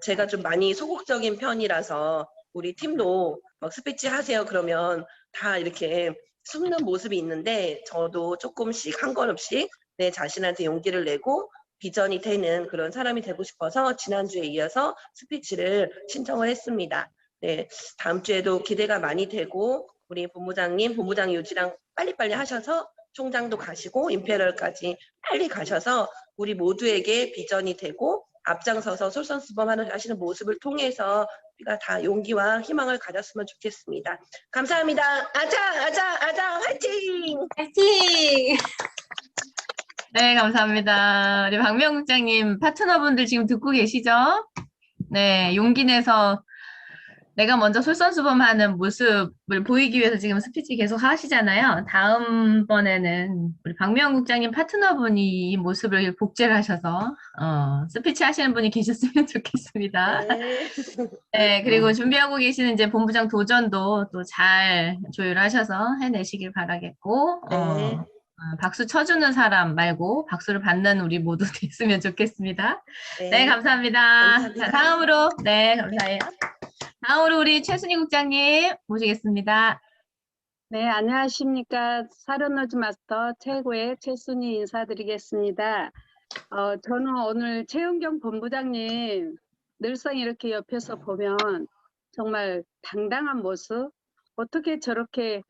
제가 좀 많이 소극적인 편이라서 우리 팀도 막 스피치 하세요 그러면 다 이렇게 숨는 모습이 있는데 저도 조금씩 한 걸음씩 내 자신한테 용기를 내고 비전이 되는 그런 사람이 되고 싶어서 지난주에 이어서 스피치를 신청을 했습니다. 네, 다음 주에도 기대가 많이 되고 우리 본부장님, 본부장 유지랑 빨리빨리 하셔서 총장도 가시고 임페리얼까지 빨리 가셔서 우리 모두에게 비전이 되고 앞장서서 솔선수범하시는 모습을 통해서 우리가 다 용기와 희망을 가졌으면 좋겠습니다. 감사합니다. 아자, 화이팅! 파이팅! 네, 감사합니다. 우리 박미영 국장님, 파트너분들 지금 듣고 계시죠? 네, 용기 내서 내가 먼저 솔선수범하는 모습을 보이기 위해서 지금 스피치 계속 하시잖아요. 다음번에는 우리 박미영 국장님 파트너분이 이 모습을 복제를 하셔서 스피치 하시는 분이 계셨으면 좋겠습니다. 네. 네, 그리고 준비하고 계시는 이제 본부장 도전도 또 잘 조율하셔서 해내시길 바라겠고, 네. 박수 쳐주는 사람 말고 박수를 받는 우리 모두 됐으면 좋겠습니다. 네, 감사합니다. 감사합니다. 자, 다음으로, 네, 감사해요. 다음으로 우리 최순희 국장님 모시겠습니다. 네, 안녕하십니까. 사르노즈 마스터 최고의 최순희 인사드리겠습니다. 저는 오늘 최은경 본부장님 늘상 이렇게 옆에서 보면 정말 당당한 모습, 어떻게 저렇게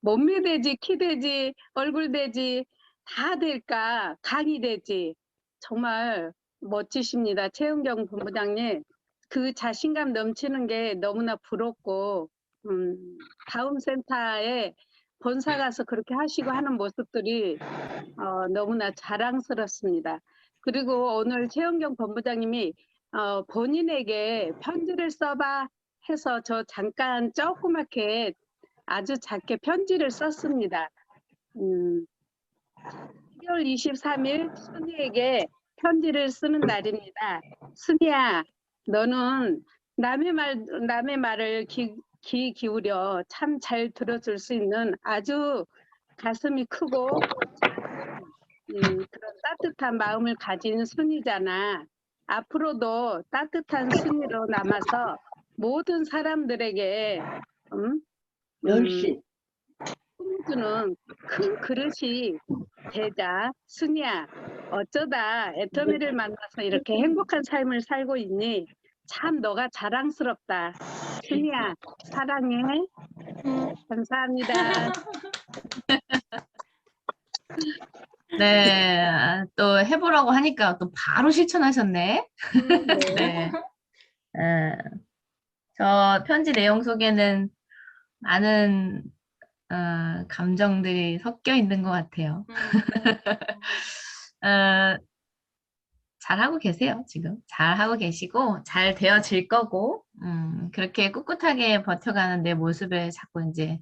몸매 되지, 키 되지, 얼굴 되지, 다 될까, 강이 되지. 정말 멋지십니다. 최은경 본부장님. 그 자신감 넘치는 게 너무나 부럽고 다음 센터에 본사 가서 그렇게 하시고 하는 모습들이 너무나 자랑스럽습니다. 그리고 오늘 최은경 본부장님이 본인에게 편지를 써봐 해서 저 잠깐 조그맣게 아주 작게 편지를 썼습니다. 12월 23일 순이에게 편지를 쓰는 날입니다. 순이야, 너는 남의 말을 귀 기울여 참 잘 들어줄 수 있는 아주 가슴이 크고 그런 따뜻한 마음을 가진 순이잖아. 앞으로도 따뜻한 순이로 남아서 모든 사람들에게 품어주는 큰 그릇이 되자. 순이야, 어쩌다 애터미를 만나서 이렇게 행복한 삶을 살고 있니? 참 너가 자랑스럽다. 순이야, 사랑해. 감사합니다. 네, 또 해보라고 하니까 또 바로 실천하셨네. 네. 저 편지 내용 속에는 많은 감정들이 섞여 있는 것 같아요. 잘하고 계세요, 지금. 잘하고 계시고, 잘 되어질 거고, 그렇게 꿋꿋하게 버텨가는 내 모습에 자꾸 이제,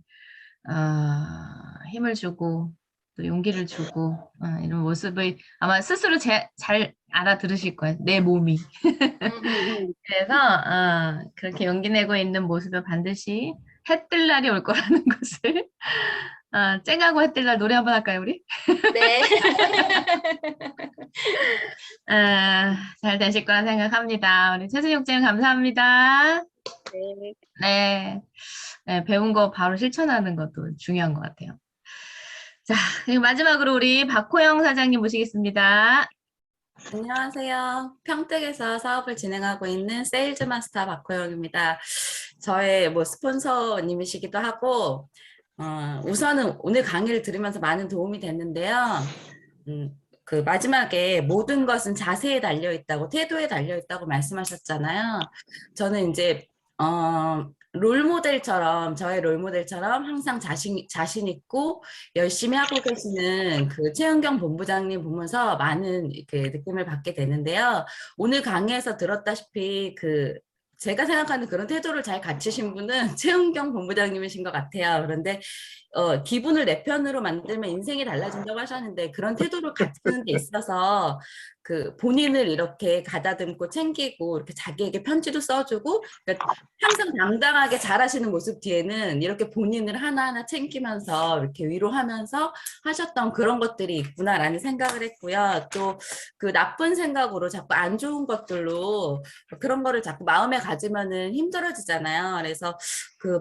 힘을 주고, 또 용기를 주고, 이런 모습을 아마 스스로 잘 알아들으실 거예요, 내 몸이. 그래서, 그렇게 용기 내고 있는 모습을 반드시 해뜰 날이 올 거라는 것을, 쨍하고 해뜰 날 노래 한번 할까요, 우리? 네. 잘 되실 거라 생각합니다. 우리 최순희 국장님 감사합니다. 네. 네. 네, 배운 거 바로 실천하는 것도 중요한 것 같아요. 자, 그리고 마지막으로 우리 박호영 사장님 모시겠습니다. 안녕하세요. 평택에서 사업을 진행하고 있는 세일즈 마스터 박호영입니다. 저의 스폰서님이시기도 하고, 우선은 오늘 강의를 들으면서 많은 도움이 됐는데요. 그 마지막에 모든 것은 자세에 달려 있다고, 태도에 달려 있다고 말씀하셨잖아요. 저는 이제 저의 롤모델처럼 항상 자신 있고 열심히 하고 계시는 그 최은경 본부장님 보면서 많은 이렇게 느낌을 받게 되는데요. 오늘 강의에서 들었다시피 제가 생각하는 그런 태도를 잘 갖추신 분은 최은경 본부장님이신 것 같아요. 그런데 기분을 내 편으로 만들면 인생이 달라진다고 하셨는데 그런 태도를 갖추는 데 있어서 본인을 이렇게 가다듬고 챙기고 이렇게 자기에게 편지도 써주고 그러니까 항상 당당하게 잘하시는 모습 뒤에는 이렇게 본인을 하나하나 챙기면서 이렇게 위로하면서 하셨던 그런 것들이 있구나라는 생각을 했고요. 또 그 나쁜 생각으로 자꾸 안 좋은 것들로 그런 거를 자꾸 마음에 가지면은 힘들어지잖아요. 그래서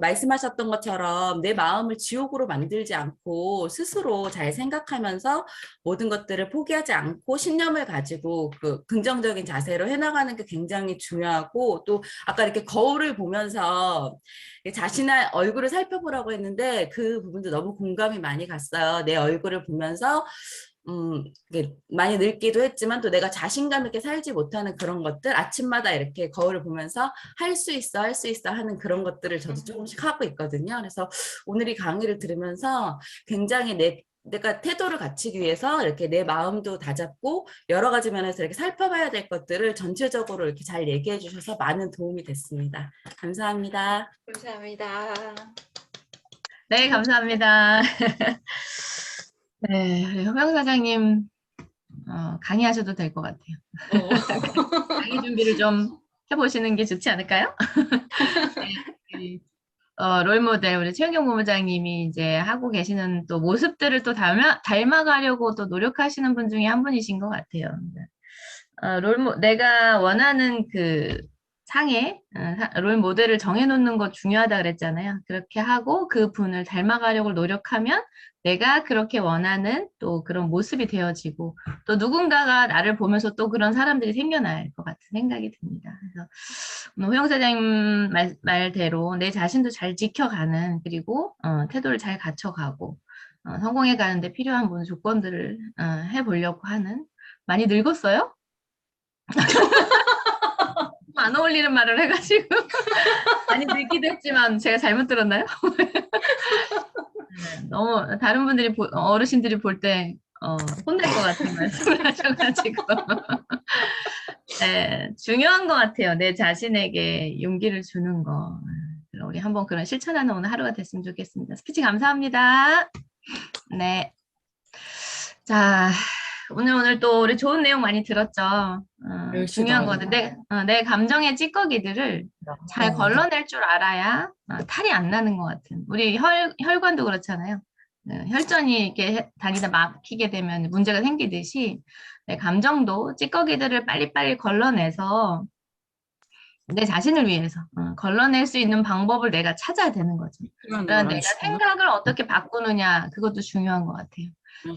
말씀하셨던 것처럼 내 마음을 지옥으로 만들지 않고 스스로 잘 생각하면서 모든 것들을 포기하지 않고 신념을 가지고 긍정적인 자세로 해나가는 게 굉장히 중요하고 또 아까 이렇게 거울을 보면서 자신의 얼굴을 살펴보라고 했는데 그 부분도 너무 공감이 많이 갔어요. 내 얼굴을 보면서 많이 늙기도 했지만 또 내가 자신감 있게 살지 못하는 그런 것들 아침마다 이렇게 거울을 보면서 할 수 있어 하는 그런 것들을 저도 조금씩 하고 있거든요. 그래서 오늘 이 강의를 들으면서 굉장히 내가 태도를 갖추기 위해서 이렇게 내 마음도 다잡고 여러 가지 면에서 이렇게 살펴봐야 될 것들을 전체적으로 이렇게 잘 얘기해 주셔서 많은 도움이 됐습니다. 감사합니다. 감사합니다. 네, 감사합니다. 네, 호영 사장님 강의하셔도 될 것 같아요. 강의 준비를 좀 해보시는 게 좋지 않을까요? 네, 롤모델 우리 최은경 본부장님이 이제 하고 계시는 또 모습들을 또 닮아가려고 또 노력하시는 분 중에 한 분이신 것 같아요. 내가 원하는 그 상에 롤 모델을 정해놓는 거 중요하다 그랬잖아요. 그렇게 하고 그 분을 닮아가려고 노력하면 내가 그렇게 원하는 또 그런 모습이 되어지고 또 누군가가 나를 보면서 또 그런 사람들이 생겨날 것 같은 생각이 듭니다. 그래서 오늘 호영 사장님 말대로 내 자신도 잘 지켜가는 그리고 태도를 잘 갖춰가고 성공해 가는데 필요한 모든 조건들을 해보려고 하는 많이 늙었어요? 안 어울리는 말을 해가지고 많이 늙기도 했지만 제가 잘못 들었나요? 너무 다른 분들이 어르신들이 볼 때 혼날 것 같은 말씀을 하셔가지고 네, 중요한 것 같아요. 내 자신에게 용기를 주는 거. 우리 한번 그런 실천하는 오늘 하루가 됐으면 좋겠습니다. 스피치 감사합니다. 네. 자, 오늘 또 우리 좋은 내용 많이 들었죠. 중요한 거 같은데 내 감정의 찌꺼기들을 잘 걸러낼 줄 알아야 탈이 안 나는 것 같은. 우리 혈관도 그렇잖아요. 혈전이 이렇게 다니다 막히게 되면 문제가 생기듯이 내 감정도 찌꺼기들을 빨리빨리 걸러내서 내 자신을 위해서 걸러낼 수 있는 방법을 내가 찾아야 되는 거죠. 그러니까 내가 생각을 어떻게 바꾸느냐 그것도 중요한 것 같아요.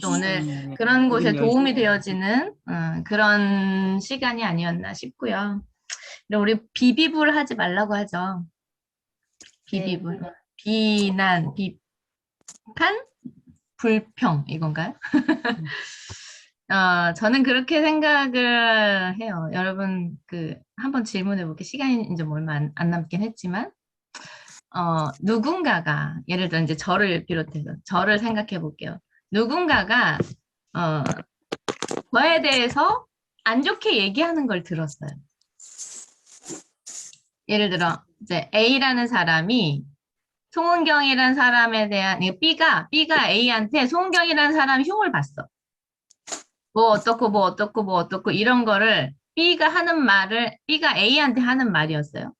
또 오늘 그런 곳에 도움이 되어지는 그런 시간이 아니었나 싶고요. 우리 비비불 하지 말라고 하죠. 비비불. 비난, 비판, 불평 이건가요? 저는 그렇게 생각을 해요. 여러분 한번 질문해 볼게요. 시간이 이제 얼마 안 남긴 했지만 누군가가 예를 들어 이제 저를 비롯해서 저를 생각해 볼게요. 누군가가 저에 대해서 안 좋게 얘기하는 걸 들었어요. 예를 들어 이제 A라는 사람이 송은경이라는 사람에 대한 B가 A한테 송은경이라는 사람 흉을 봤어. 뭐 어떻고 이런 거를 B가 A한테 하는 말이었어요.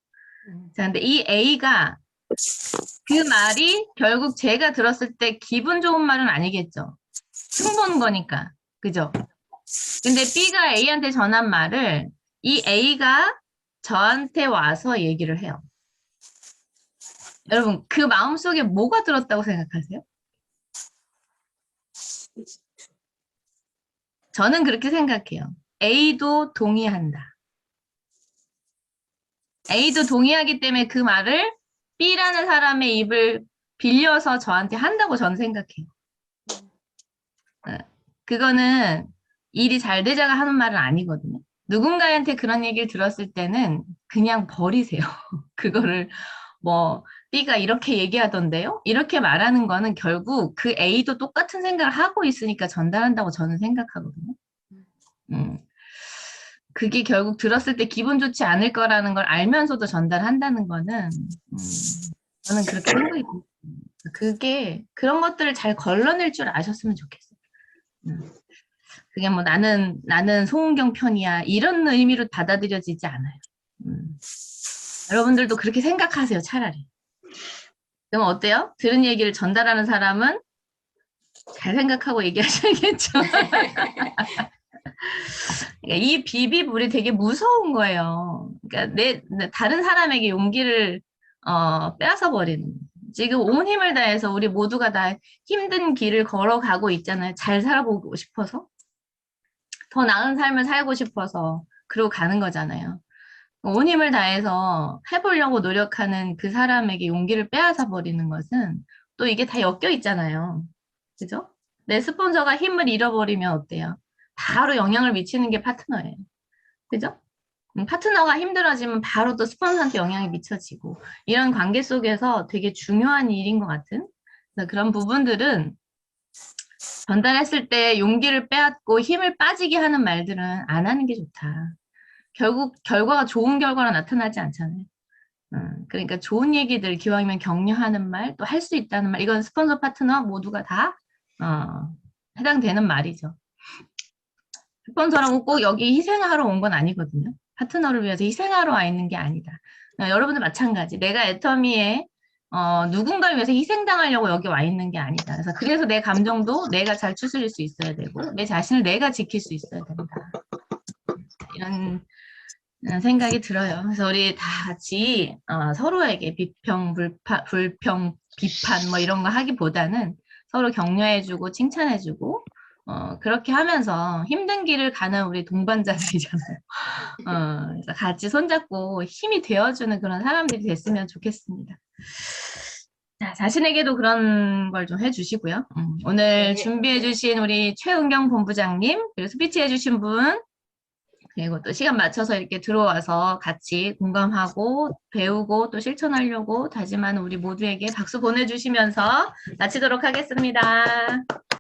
자, 근데 이 A가 그 말이 결국 제가 들었을 때 기분 좋은 말은 아니겠죠. 흉보는 거니까. 그죠? 근데 B가 A한테 전한 말을 이 A가 저한테 와서 얘기를 해요. 여러분, 그 마음속에 뭐가 들었다고 생각하세요? 저는 그렇게 생각해요. A도 동의한다. A도 동의하기 때문에 그 말을 B라는 사람의 입을 빌려서 저한테 한다고 저는 생각해요. 그거는 일이 잘 되자가 하는 말은 아니거든요. 누군가한테 그런 얘기를 들었을 때는 그냥 버리세요. 그거를 뭐 B가 이렇게 얘기하던데요? 이렇게 말하는 거는 결국 그 A도 똑같은 생각을 하고 있으니까 전달한다고 저는 생각하거든요. 그게 결국 들었을 때 기분 좋지 않을 거라는 걸 알면서도 전달한다는 거는 저는 그렇게 생각이 듭니다. 그런 것들을 잘 걸러낼 줄 아셨으면 좋겠어요. 그게 뭐 나는 송은경 편이야 이런 의미로 받아들여지지 않아요. 여러분들도 그렇게 생각하세요, 차라리. 그럼 어때요? 들은 얘기를 전달하는 사람은 잘 생각하고 얘기하셔야겠죠. 이 비비불이 되게 무서운 거예요. 그러니까 다른 사람에게 용기를 빼앗아 버리는. 지금 온 힘을 다해서 우리 모두가 다 힘든 길을 걸어가고 있잖아요. 잘 살아보고 싶어서. 더 나은 삶을 살고 싶어서 그러고 가는 거잖아요. 온 힘을 다해서 해보려고 노력하는 그 사람에게 용기를 빼앗아 버리는 것은 또 이게 다 엮여 있잖아요. 그죠? 내 스폰서가 힘을 잃어버리면 어때요? 바로 영향을 미치는 게 파트너예요. 그죠? 파트너가 힘들어지면 바로 또 스폰서한테 영향이 미쳐지고 이런 관계 속에서 되게 중요한 일인 것 같은 그런 부분들은 전달했을 때 용기를 빼앗고 힘을 빠지게 하는 말들은 안 하는 게 좋다. 결국 결과가 좋은 결과로 나타나지 않잖아요. 그러니까 좋은 얘기들 기왕이면 격려하는 말, 또 할 수 있다는 말, 이건 스폰서 파트너 모두가 다 해당되는 말이죠. 스폰서라고 꼭 여기 희생하러 온 건 아니거든요. 파트너를 위해서 희생하러 와 있는 게 아니다. 여러분들 마찬가지. 내가 애터미에 누군가를 위해서 희생당하려고 여기 와 있는 게 아니다. 그래서 내 감정도 내가 잘 추스릴 수 있어야 되고, 내 자신을 내가 지킬 수 있어야 된다. 이런 생각이 들어요. 그래서 우리 다 같이 서로에게 불평, 비판 뭐 이런 거 하기보다는 서로 격려해주고 칭찬해주고 그렇게 하면서 힘든 길을 가는 우리 동반자들이잖아요. 그래서 같이 손잡고 힘이 되어주는 그런 사람들이 됐으면 좋겠습니다. 자, 자신에게도 그런 걸 좀 해주시고요. 오늘 네. 준비해주신 우리 최은경 본부장님, 그리고 스피치 해주신 분, 그리고 또 시간 맞춰서 이렇게 들어와서 같이 공감하고 배우고 또 실천하려고 다짐하는 우리 모두에게 박수 보내주시면서 마치도록 하겠습니다.